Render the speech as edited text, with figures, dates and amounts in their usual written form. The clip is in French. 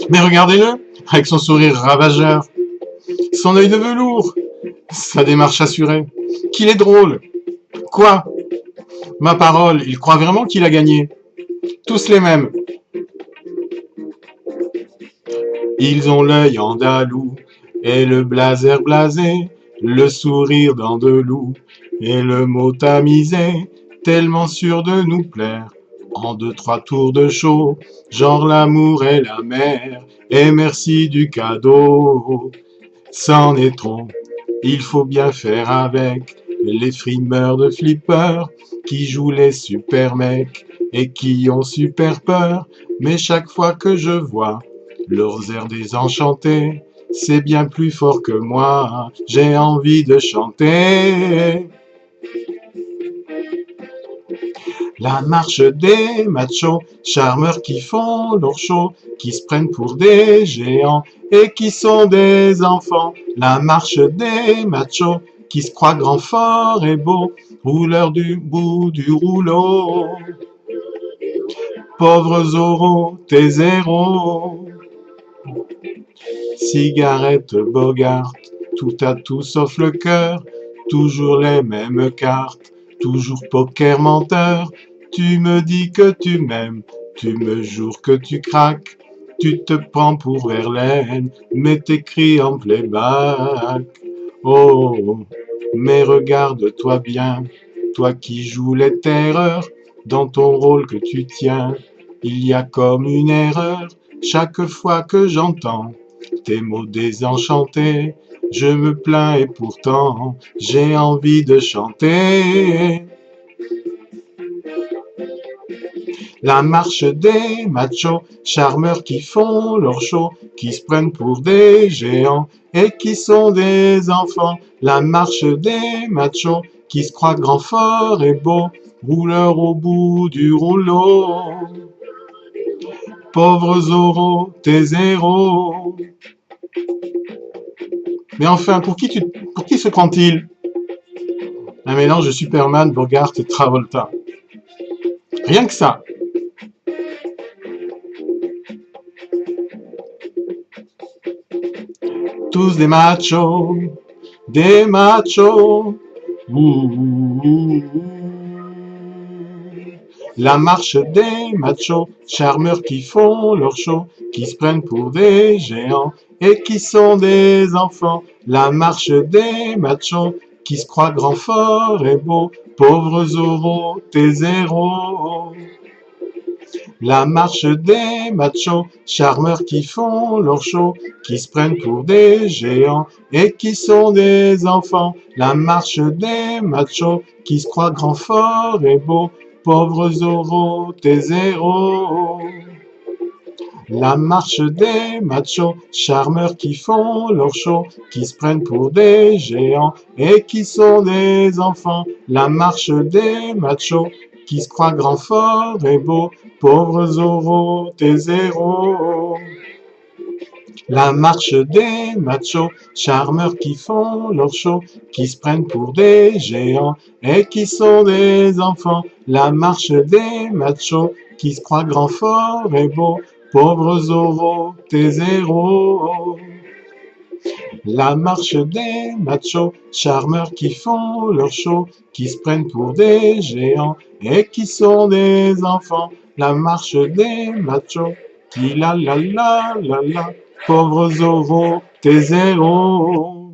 Mais regardez-le, avec son sourire ravageur, son œil de velours, sa démarche assurée, qu'il est drôle. Quoi? Ma parole, il croit vraiment qu'il a gagné. Tous les mêmes. Ils ont l'œil andalou et le blazer blasé, le sourire d'Andalou et le mot tamisé, tellement sûr de nous plaire. En 2, 3 tours de show, genre l'amour et la mer, et merci du cadeau. C'en est trop, il faut bien faire avec les frimeurs de flipper qui jouent les super mecs et qui ont super peur. Mais chaque fois que je vois leurs airs désenchantés, c'est bien plus fort que moi, j'ai envie de chanter. La marche des machos, charmeurs qui font leur show, qui se prennent pour des géants et qui sont des enfants. La marche des machos, qui se croient grands, forts et beaux, rouleurs du bout du rouleau. Pauvres Zorro, tes zéros. Cigarette Bogart, tout à tout sauf le cœur, toujours les mêmes cartes, toujours poker menteur. Tu me dis que tu m'aimes, tu me jures que tu craques, tu te prends pour Verlaine, mais t'écris en playback. Oh, mais regarde-toi bien, toi qui joues les terreurs, dans ton rôle que tu tiens, il y a comme une erreur, chaque fois que j'entends tes mots désenchantés, je me plains et pourtant j'ai envie de chanter. La marche des machos, charmeurs qui font leur show, qui se prennent pour des géants et qui sont des enfants. La marche des machos, qui se croient grands, forts et beaux, rouleurs au bout du rouleau. Pauvres Zorro, tes zéros. Mais enfin, pour qui se prend-il? Un mélange de Superman, Bogart et Travolta. Rien que ça. Tous des machos, des machos. Ouh. La marche des machos, charmeurs qui font leur show, qui se prennent pour des géants et qui sont des enfants. La marche des machos, qui se croient grands, forts et beaux, pauvres Zorro, tes zéros. La marche des machos, charmeurs qui font leur show, qui se prennent pour des géants et qui sont des enfants. La marche des machos, qui se croient grands, forts et beaux, pauvres Zorro, tes zéros. La marche des machos, charmeurs qui font leur show, qui se prennent pour des géants et qui sont des enfants. La marche des machos, qui se croient grands, forts et beaux, pauvres Zorro, tes zéros. La marche des machos, charmeurs qui font leur show, qui se prennent pour des géants et qui sont des enfants. La marche des machos, qui se croient grands, forts et beaux, pauvres Zorro, tes zéros. La marche des machos, charmeurs qui font leur show, qui se prennent pour des géants et qui sont des enfants. La marche des machos, qui la la la la la, pauvres Zorro, tes zéros.